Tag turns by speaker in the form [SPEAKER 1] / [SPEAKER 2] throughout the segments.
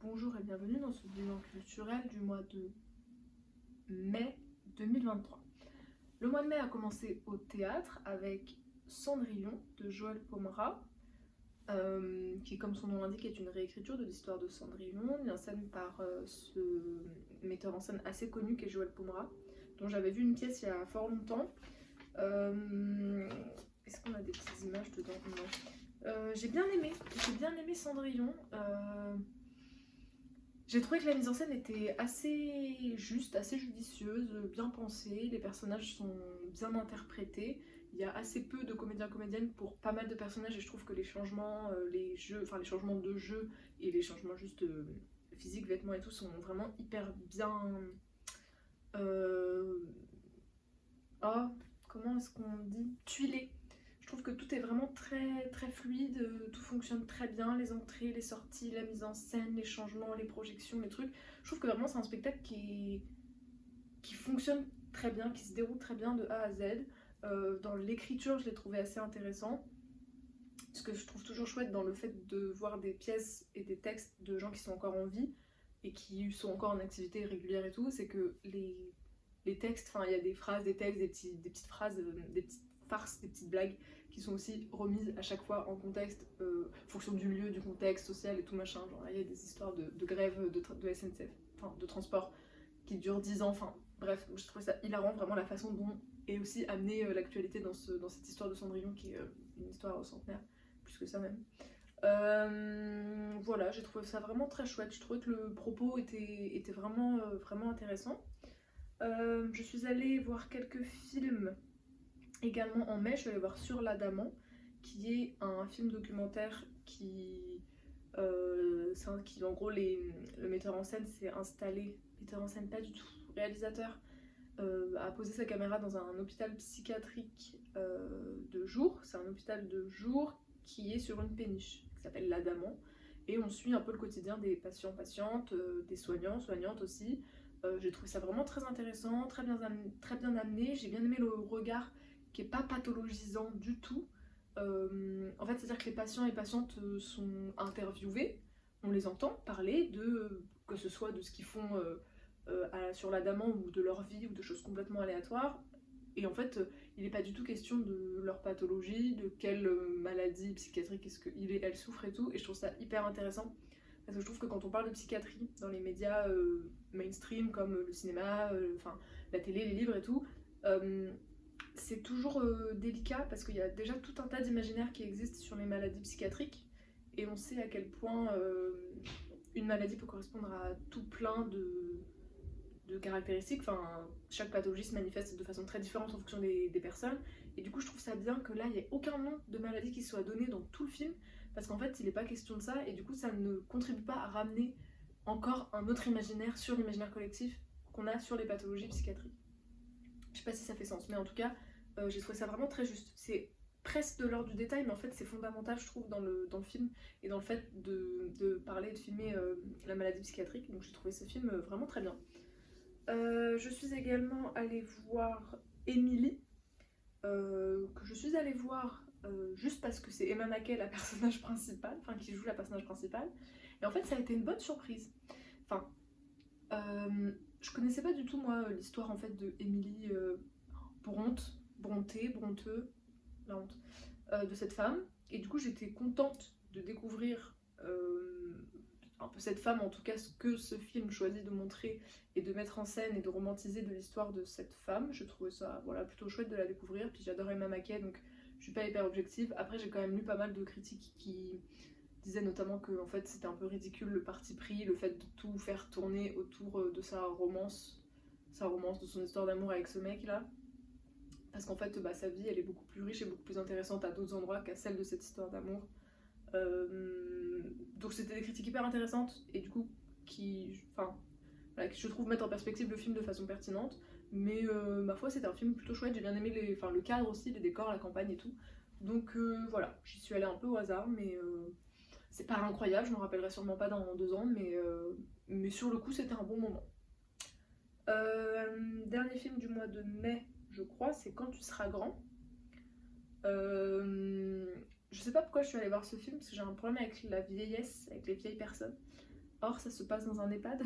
[SPEAKER 1] Bonjour et bienvenue dans ce bilan culturel du mois de mai 2023. Le mois de mai a commencé au théâtre avec Cendrillon de Joël Pomera, qui, comme son nom l'indique, est une réécriture de l'histoire de Cendrillon, mise en scène par ce metteur en scène assez connu qu'est Joël Pomera, dont j'avais vu une pièce il y a fort longtemps. Est-ce qu'on a des petites images dedans? Non. J'ai bien aimé Cendrillon. J'ai trouvé que la mise en scène était assez juste, assez judicieuse, bien pensée, les personnages sont bien interprétés, il y a assez peu de comédiens-comédiennes pour pas mal de personnages et je trouve que les changements, les changements de jeu et les changements juste physiques, vêtements et tout sont vraiment hyper bien... comment est-ce qu'on dit? Tuilés. Je trouve que tout est vraiment très, très fluide, tout fonctionne très bien, les entrées, les sorties, la mise en scène, les changements, les projections, les trucs. Je trouve que vraiment c'est un spectacle qui fonctionne très bien, qui se déroule très bien de A à Z. Dans l'écriture, je l'ai trouvé assez intéressant. Ce que je trouve toujours chouette dans le fait de voir des pièces et des textes de gens qui sont encore en vie et qui sont encore en activité régulière et tout, c'est que les textes, enfin il y a des phrases, des textes, des petites phrases, des petites farces, des petites blagues qui sont aussi remises à chaque fois en contexte, fonction du lieu, du contexte social et tout machin. Genre il y a des histoires de grève de SNCF, enfin de transport, qui durent 10 ans, enfin bref, je trouvais ça hilarant vraiment la façon dont est aussi amenée l'actualité dans cette histoire de Cendrillon qui est une histoire centenaire, plus que ça même. Voilà, j'ai trouvé ça vraiment très chouette, je trouvais que le propos était vraiment, vraiment intéressant. Je suis allée voir quelques films également en mai. Je suis allée voir Sur l'Adamant, qui est un film documentaire qui en gros le metteur en scène s'est installé, metteur en scène pas du tout, réalisateur, a posé sa caméra dans un hôpital psychiatrique de jour. C'est un hôpital de jour qui est sur une péniche, qui s'appelle l'Adamant, et on suit un peu le quotidien des patients-patientes, des soignants-soignantes aussi. J'ai trouvé ça vraiment très intéressant, très bien amené. J'ai bien aimé le regard qui est pas pathologisant du tout. En fait, c'est-à-dire que les patients et patientes sont interviewés, on les entend parler que ce soit de ce qu'ils font sur l'Adamant ou de leur vie ou de choses complètement aléatoires. Et en fait, il n'est pas du tout question de leur pathologie, de quelle maladie psychiatrique est-ce qu'ils et elles souffrent et tout. Et je trouve ça hyper intéressant. Parce que je trouve que quand on parle de psychiatrie dans les médias mainstream comme le cinéma, la télé, les livres et tout, c'est toujours délicat parce qu'il y a déjà tout un tas d'imaginaires qui existent sur les maladies psychiatriques et on sait à quel point une maladie peut correspondre à tout plein de caractéristiques. Enfin, chaque pathologie se manifeste de façon très différente en fonction des personnes et du coup je trouve ça bien que là il n'y ait aucun nom de maladie qui soit donné dans tout le film parce qu'en fait il n'est pas question de ça et du coup ça ne contribue pas à ramener encore un autre imaginaire sur l'imaginaire collectif qu'on a sur les pathologies psychiatriques. Je sais pas si ça fait sens, mais en tout cas, j'ai trouvé ça vraiment très juste. C'est presque de l'ordre du détail, mais en fait c'est fondamental, je trouve, dans le film et dans le fait de parler et de filmer la maladie psychiatrique. Donc j'ai trouvé ce film vraiment très bien. Je suis également allée voir Emily, que je suis allée voir juste parce que c'est Emma Mackey la personnage principale, enfin qui joue la personnage principale. Et en fait ça a été une bonne surprise. Enfin, je connaissais pas du tout moi l'histoire en fait de Emily Bronteux, la honte, de cette femme. Et du coup j'étais contente de découvrir un peu cette femme, en tout cas ce que ce film choisit de montrer et de mettre en scène et de romantiser de l'histoire de cette femme. Je trouvais ça voilà, plutôt chouette de la découvrir, puis j'adore Emma Mackey donc je suis pas hyper objective. Après j'ai quand même lu pas mal de critiques qui disaient notamment que en fait, c'était un peu ridicule le parti pris, le fait de tout faire tourner autour de sa romance, de son histoire d'amour avec ce mec là. Parce qu'en fait, sa vie, elle est beaucoup plus riche et beaucoup plus intéressante à d'autres endroits qu'à celle de cette histoire d'amour. Donc c'était des critiques hyper intéressantes et du coup qui je trouve mettre en perspective le film de façon pertinente. Mais ma foi, c'était un film plutôt chouette. J'ai bien aimé le cadre aussi, les décors, la campagne et tout. Donc voilà, j'y suis allée un peu au hasard, mais c'est pas incroyable, je m'en rappellerai sûrement pas dans 2 ans, mais sur le coup, c'était un bon moment. Dernier film du mois de mai, je crois, c'est Quand tu seras grand. Je sais pas pourquoi je suis allée voir ce film, parce que j'ai un problème avec la vieillesse, avec les vieilles personnes. Or, ça se passe dans un EHPAD.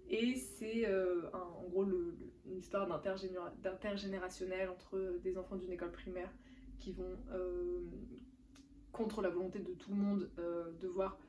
[SPEAKER 1] Et c'est en gros une histoire d'intergénérationnel entre des enfants d'une école primaire qui vont, contre la volonté de tout le monde, devoir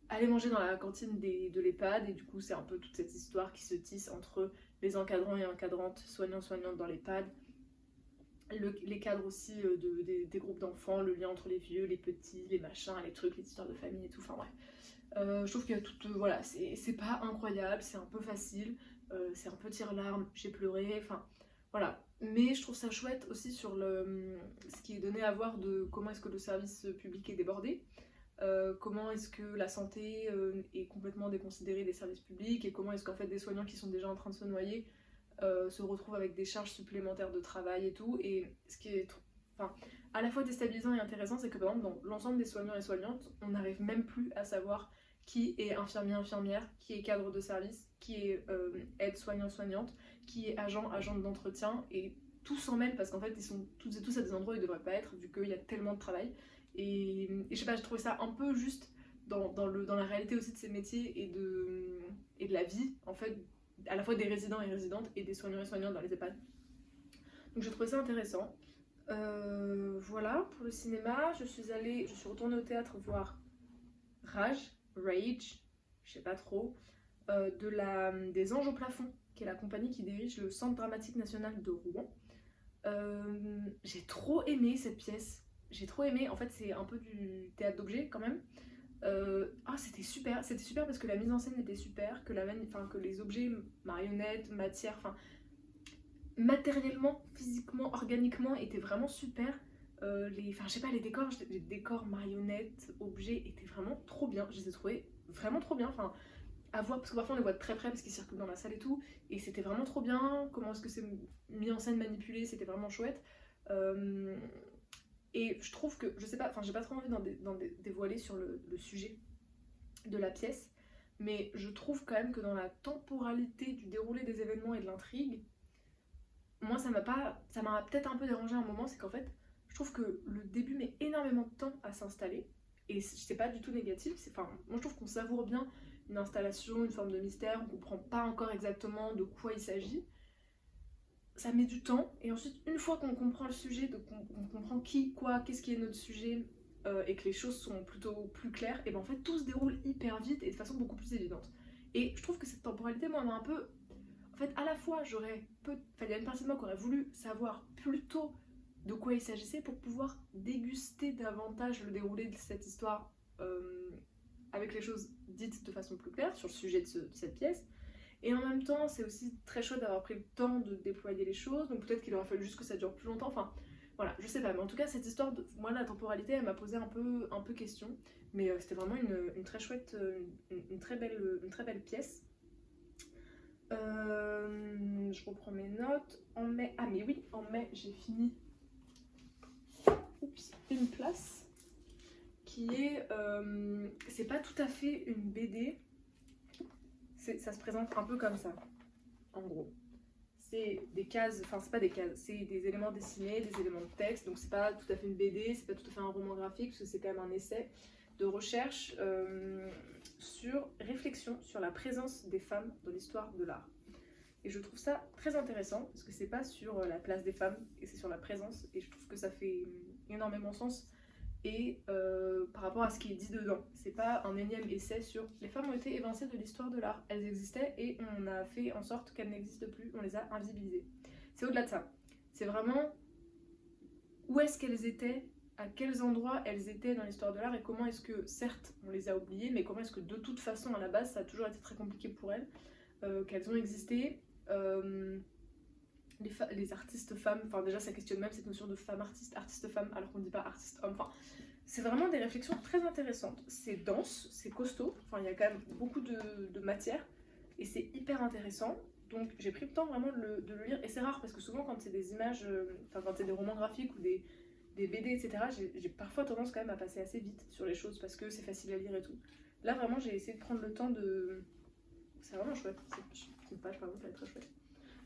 [SPEAKER 1] aller manger dans la cantine de l'EHPAD. Et du coup, c'est un peu toute cette histoire qui se tisse entre les encadrants et encadrantes, soignants-soignantes dans l'EHPAD, les cadres aussi des groupes d'enfants, le lien entre les vieux, les petits, les machins, les trucs, les histoires de famille et tout, enfin bref. Je trouve qu'il y a tout, voilà, c'est pas incroyable, c'est un peu facile, c'est un peu tire-larme, j'ai pleuré, enfin voilà. Mais je trouve ça chouette aussi sur ce qui est donné à voir de comment est-ce que le service public est débordé, comment est-ce que la santé est complètement déconsidérée des services publics, et comment est-ce qu'en fait des soignants qui sont déjà en train de se noyer se retrouvent avec des charges supplémentaires de travail et tout. Et ce qui est à la fois déstabilisant et intéressant, c'est que par exemple dans l'ensemble des soignants et soignantes, on n'arrive même plus à savoir qui est infirmière, qui est cadre de service, qui est aide soignante, qui est agent d'entretien, et tout s'en mêle parce qu'en fait ils sont toutes et tous à des endroits où ils devraient pas être vu qu'il y a tellement de travail. Et je sais pas, je trouvais ça un peu juste dans la réalité aussi de ces métiers et de la vie en fait, à la fois des résidents et résidentes et des soignants et soignantes dans les EHPAD. Donc j'ai trouvé ça intéressant. Voilà, pour le cinéma, je suis retournée au théâtre voir Rage, je sais pas trop, des Anges au plafond, qui est la compagnie qui dirige le Centre dramatique national de Rouen. J'ai trop aimé cette pièce, j'ai trop aimé, en fait c'est un peu du théâtre d'objets quand même. C'était super parce que la mise en scène était super, que les objets, marionnettes, matière, matériellement, physiquement, organiquement étaient vraiment super. Les décors marionnettes, objets étaient vraiment trop bien, je les ai trouvés vraiment trop bien, à voir, parce que parfois on les voit de très près parce qu'ils circulent dans la salle et tout, et c'était vraiment trop bien, comment est-ce que c'est mis en scène, manipulé, c'était vraiment chouette. Et je trouve que, je sais pas, j'ai pas trop envie d'en dévoiler sur le sujet de la pièce, mais je trouve quand même que dans la temporalité du déroulé des événements et de l'intrigue, moi ça m'a peut-être un peu dérangé à un moment, c'est qu'en fait, je trouve que le début met énormément de temps à s'installer, et c'est pas du tout négatif, moi je trouve qu'on savoure bien une installation, une forme de mystère, on comprend pas encore exactement de quoi il s'agit. Ça met du temps, et ensuite, une fois qu'on comprend le sujet, qu'on comprend qui, quoi, qu'est-ce qui est notre sujet, et que les choses sont plutôt plus claires, et ben en fait tout se déroule hyper vite et de façon beaucoup plus évidente. Et je trouve que cette temporalité, moi, m'a un peu... En fait, à la fois, il y a une partie de moi qui aurait voulu savoir plus tôt de quoi il s'agissait pour pouvoir déguster davantage le déroulé de cette histoire avec les choses dites de façon plus claire sur le sujet de cette pièce. Et en même temps, c'est aussi très chouette d'avoir pris le temps de déployer les choses, donc peut-être qu'il aurait fallu juste que ça dure plus longtemps, voilà, je sais pas, mais en tout cas, cette histoire, moi, la temporalité, elle m'a posé un peu question, mais c'était vraiment une très chouette, une très belle pièce. Je reprends mes notes. En mai, j'ai fini une place qui est, c'est pas tout à fait une BD, ça se présente un peu comme ça, en gros. C'est des cases, c'est pas des cases, c'est des éléments dessinés, des éléments de texte, donc c'est pas tout à fait une BD, c'est pas tout à fait un roman graphique, parce que c'est quand même un essai de recherche sur réflexion sur la présence des femmes dans l'histoire de l'art. Et je trouve ça très intéressant, parce que c'est pas sur la place des femmes, et c'est sur la présence, et je trouve que ça fait énormément sens, et par rapport à ce qui est dit dedans. C'est pas un énième essai sur les femmes ont été évincées de l'histoire de l'art, elles existaient et on a fait en sorte qu'elles n'existent plus, on les a invisibilisées. C'est au-delà de ça, c'est vraiment où est-ce qu'elles étaient, à quels endroits elles étaient dans l'histoire de l'art, et comment est-ce que, certes, on les a oubliées, mais comment est-ce que de toute façon, à la base, ça a toujours été très compliqué pour elles, qu'elles ont existé. Les artistes femmes, déjà ça questionne même cette notion de femme artiste, artiste femme, alors qu'on ne dit pas artiste homme, c'est vraiment des réflexions très intéressantes, c'est dense, c'est costaud, il y a quand même beaucoup de matière, et c'est hyper intéressant, donc j'ai pris le temps vraiment de le lire, et c'est rare, parce que souvent quand c'est des images, quand c'est des romans graphiques ou des BD, etc., j'ai parfois tendance quand même à passer assez vite sur les choses, parce que c'est facile à lire et tout. Là vraiment j'ai essayé de prendre le temps de... C'est vraiment chouette, cette page par exemple elle est très chouette.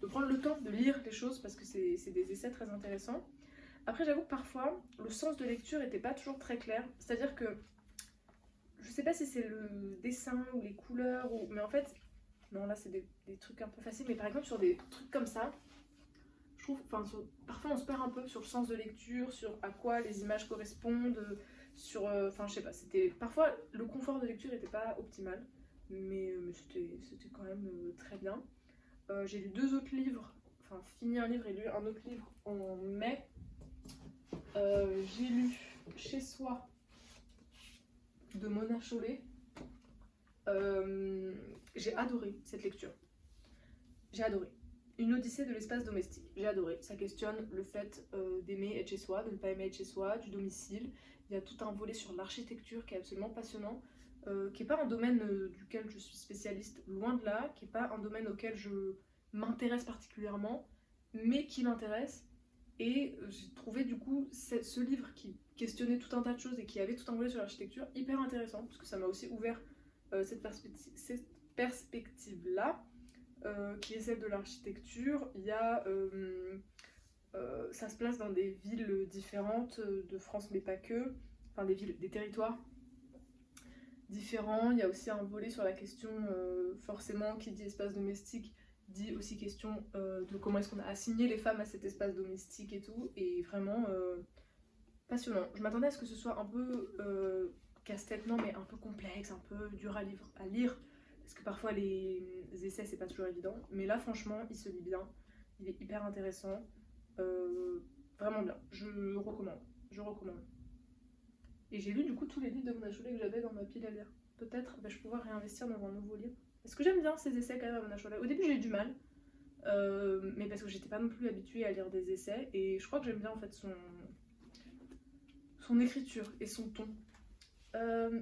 [SPEAKER 1] De prendre le temps de lire les choses parce que c'est des essais très intéressants. Après j'avoue que parfois le sens de lecture n'était pas toujours très clair, c'est-à-dire que je sais pas si c'est le dessin ou les couleurs, mais en fait, non, là c'est des trucs un peu faciles, mais par exemple sur des trucs comme ça, je trouve, parfois on se perd un peu sur le sens de lecture, sur à quoi les images correspondent, enfin je sais pas, parfois le confort de lecture n'était pas optimal, mais c'était quand même très bien. J'ai lu deux autres livres, enfin fini un livre et lu un autre livre en mai. J'ai lu Chez Soi de Mona Chollet. J'ai adoré cette lecture. J'ai adoré. Une odyssée de l'espace domestique. J'ai adoré. Ça questionne le fait d'aimer être chez soi, de ne pas aimer être chez soi, du domicile. Il y a tout un volet sur l'architecture qui est absolument passionnant, qui n'est pas un domaine duquel je suis spécialiste, loin de là, qui n'est pas un domaine auquel je m'intéresse particulièrement, mais qui m'intéresse. Et j'ai trouvé du coup ce livre qui questionnait tout un tas de choses et qui avait tout un volet sur l'architecture hyper intéressant, parce que ça m'a aussi ouvert cette perspective-là, qui est celle de l'architecture. Il y a, ça se place dans des villes différentes de France, mais pas que, enfin des territoires différents. Il y a aussi un volet sur la question, forcément, qui dit espace domestique, dit aussi question de comment est-ce qu'on a assigné les femmes à cet espace domestique et tout, et vraiment passionnant. Je m'attendais à ce que ce soit un peu casse-tête, non, mais un peu complexe, un peu dur à lire, parce que parfois les essais c'est pas toujours évident, mais là franchement il se lit bien, il est hyper intéressant, vraiment bien, je recommande. Et j'ai lu du coup tous les livres de Mona Chollet que j'avais dans ma pile à lire. Peut-être je vais pouvoir réinvestir dans un nouveau livre. Parce que j'aime bien ces essais quand même à Mona Chollet. Au début j'ai eu du mal, mais parce que j'étais pas non plus habituée à lire des essais, et je crois que j'aime bien en fait son écriture et son ton.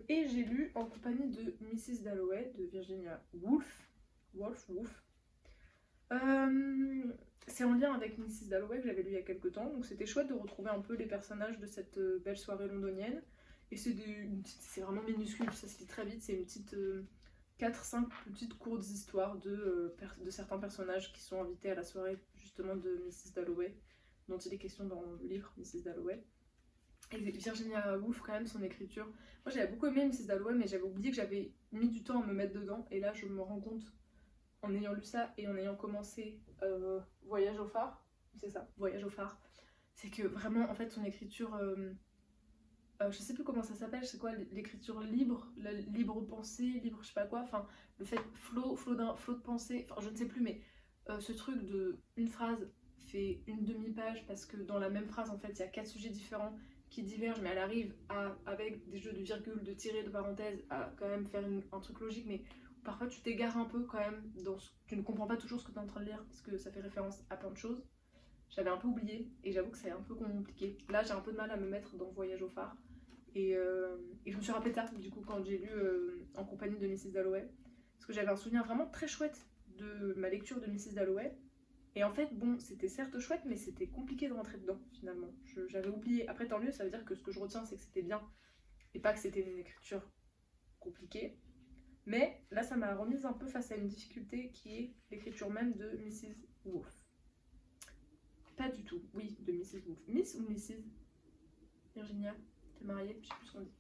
[SPEAKER 1] Et j'ai lu en compagnie de Mrs. Dalloway de Virginia Woolf. C'est en lien avec Mrs. Dalloway que j'avais lu il y a quelques temps, donc c'était chouette de retrouver un peu les personnages de cette belle soirée londonienne. Et c'est vraiment minuscule, ça se lit très vite, c'est une petite 4-5 petites courtes histoires de certains personnages qui sont invités à la soirée justement de Mrs. Dalloway, dont il est question dans le livre Mrs. Dalloway. Et Virginia Woolf, quand même, son écriture. Moi j'avais beaucoup aimé Mrs. Dalloway, mais j'avais oublié que j'avais mis du temps à me mettre dedans, et là je me rends compte, en ayant lu ça et en ayant commencé Voyage au phare, c'est ça, Voyage au phare, c'est que vraiment en fait son écriture, je sais plus comment ça s'appelle, c'est quoi l'écriture libre, la libre pensée, libre je sais pas quoi, enfin le fait flot de pensée, enfin je ne sais plus, mais ce truc de une phrase fait une demi-page parce que dans la même phrase en fait il y a 4 sujets différents qui divergent, mais elle arrive avec des jeux de virgule, de tirés, de parenthèses, à quand même faire un truc logique, mais parfois tu t'égares un peu quand même, tu ne comprends pas toujours ce que tu es en train de lire parce que ça fait référence à plein de choses. J'avais un peu oublié et j'avoue que c'est un peu compliqué. Là j'ai un peu de mal à me mettre dans Voyage au phare, et je me suis rappelé tard du coup quand j'ai lu en compagnie de Mrs. Dalloway, parce que j'avais un souvenir vraiment très chouette de ma lecture de Mrs. Dalloway. Et en fait, bon, c'était certes chouette, mais c'était compliqué de rentrer dedans, finalement. J'avais oublié. Après, tant mieux, ça veut dire que ce que je retiens, c'est que c'était bien, et pas que c'était une écriture compliquée. Mais là, ça m'a remise un peu face à une difficulté qui est l'écriture même de Mrs. Woolf. Pas du tout, oui, de Mrs. Woolf. Miss ou Mrs. Virginia, t'es mariée, je sais plus ce qu'on dit.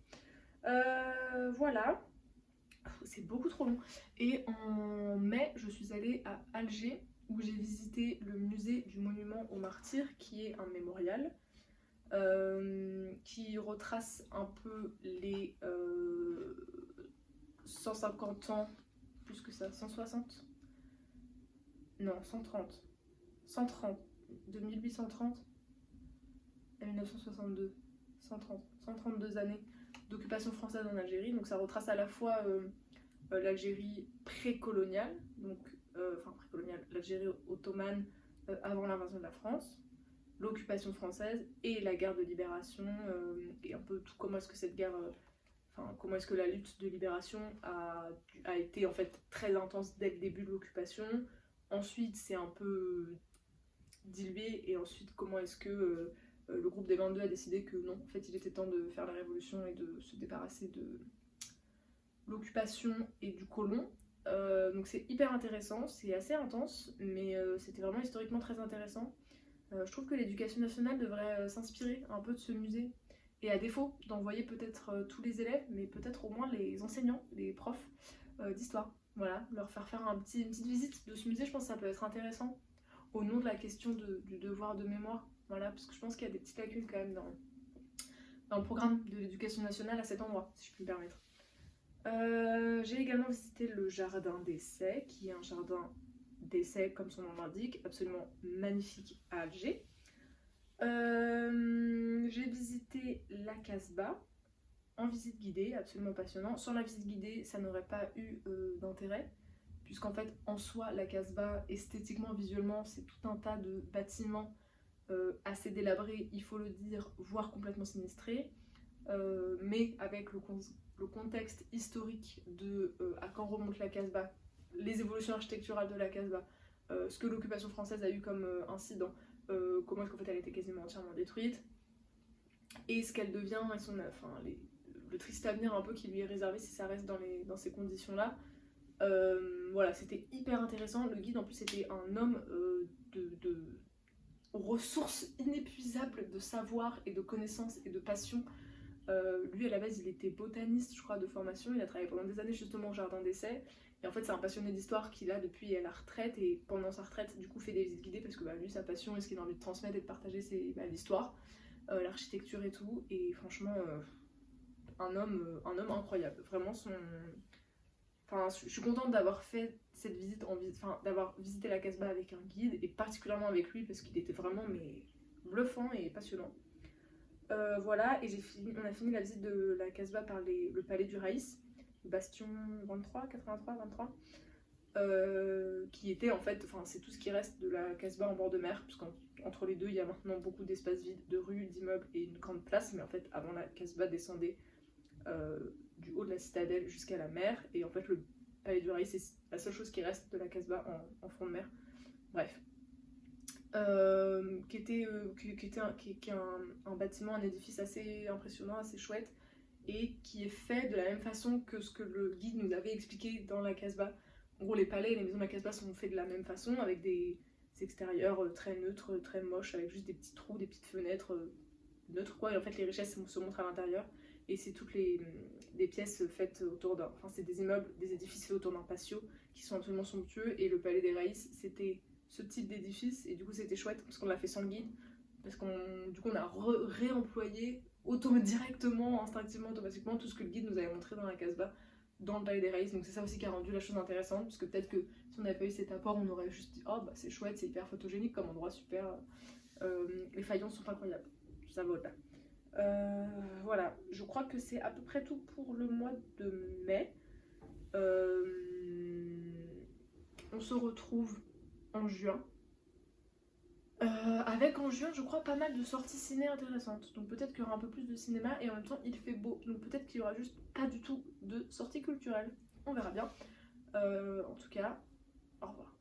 [SPEAKER 1] Voilà. C'est beaucoup trop long. Et en mai, je suis allée à Alger, où j'ai visité le musée du monument aux martyrs, qui est un mémorial qui retrace un peu les 150 ans, plus que ça, 160, non, 130, de 1830 à 1962, 132 années d'occupation française en Algérie. Donc ça retrace à la fois l'Algérie précoloniale, donc précoloniale, l'Algérie ottomane avant l'invasion de la France, l'occupation française et la guerre de libération, et un peu tout comment est-ce que cette guerre, comment est-ce que la lutte de libération a été en fait très intense dès le début de l'occupation. Ensuite c'est un peu dilué, et ensuite comment est-ce que le groupe des 22 a décidé que non, en fait il était temps de faire la révolution et de se débarrasser de l'occupation et du colon. Donc c'est hyper intéressant, c'est assez intense, mais c'était vraiment historiquement très intéressant. Je trouve que l'éducation nationale devrait s'inspirer un peu de ce musée Et à défaut d'envoyer peut-être tous les élèves, mais peut-être au moins les enseignants, les profs d'histoire. Voilà, leur faire faire une petite visite de ce musée, je pense que ça peut être intéressant au nom de la question du devoir de mémoire. Voilà, parce que je pense qu'il y a des petites lacunes quand même dans le programme de l'éducation nationale à cet endroit, si je puis me permettre. J'ai également visité le jardin d'essai, qui est un jardin d'essai, comme son nom l'indique, absolument magnifique à Alger. J'ai visité la Casbah en visite guidée, absolument passionnant. Sans la visite guidée, ça n'aurait pas eu d'intérêt, puisqu'en fait, en soi, la Casbah, esthétiquement, visuellement, c'est tout un tas de bâtiments assez délabrés, il faut le dire, voire complètement sinistrés, mais avec le contexte historique de à quand remonte la Casbah, les évolutions architecturales de la Casbah, ce que l'occupation française a eu comme incident, comment est-ce qu'en fait elle a été quasiment entièrement détruite, et ce qu'elle devient, et le triste avenir un peu qui lui est réservé si ça reste dans ces conditions-là. Voilà, c'était hyper intéressant. Le guide en plus était un homme de ressources inépuisables de savoir et de connaissances et de passion. Lui à la base il était botaniste je crois de formation, il a travaillé pendant des années justement au jardin d'essai et en fait c'est un passionné d'histoire qu'il a depuis la retraite et pendant sa retraite du coup fait des visites guidées parce que lui sa passion et ce qu'il a envie de transmettre et de partager c'est l'histoire, l'architecture et tout et franchement un homme incroyable, vraiment Enfin, je suis contente d'avoir fait cette visite, d'avoir visité la Casbah avec un guide et particulièrement avec lui parce qu'il était vraiment bluffant et passionnant. Voilà, et on a fini la visite de la Casbah par le palais du Raïs, le bastion 23, 83, 23, qui était en fait, c'est tout ce qui reste de la Casbah en bord de mer, puisqu'entre les deux, il y a maintenant beaucoup d'espaces vides, de rues, d'immeubles et une grande place, mais en fait, avant la Casbah descendait du haut de la citadelle jusqu'à la mer, et en fait, le palais du Raïs, c'est la seule chose qui reste de la Casbah en front de mer. Bref. Qui est un bâtiment, un édifice assez impressionnant, assez chouette, et qui est fait de la même façon que ce que le guide nous avait expliqué dans la Casbah. En gros, les palais et les maisons de la Casbah sont faits de la même façon, avec des extérieurs très neutres, très moches, avec juste des petits trous, des petites fenêtres neutres, quoi. Et en fait, les richesses se montrent à l'intérieur, et c'est toutes des pièces faites autour d'un... Enfin, c'est des immeubles, des édifices faits autour d'un patio, qui sont absolument somptueux, et le palais des Raïs, c'était ce type d'édifice et du coup c'était chouette parce qu'on l'a fait sans le guide parce qu'on a réemployé directement, instinctivement, automatiquement tout ce que le guide nous avait montré dans la Casbah dans le palais des Raïs, donc c'est ça aussi qui a rendu la chose intéressante parce que peut-être que si on n'avait pas eu cet apport on aurait juste dit oh bah c'est chouette, c'est hyper photogénique comme endroit, super, les faïences sont incroyables, ça va au-delà. Voilà, je crois que c'est à peu près tout pour le mois de mai. On se retrouve en juin. Avec en juin, je crois, pas mal de sorties ciné intéressantes. Donc peut-être qu'il y aura un peu plus de cinéma et en même temps il fait beau. Donc peut-être qu'il y aura juste pas du tout de sorties culturelles. On verra bien. En tout cas, au revoir.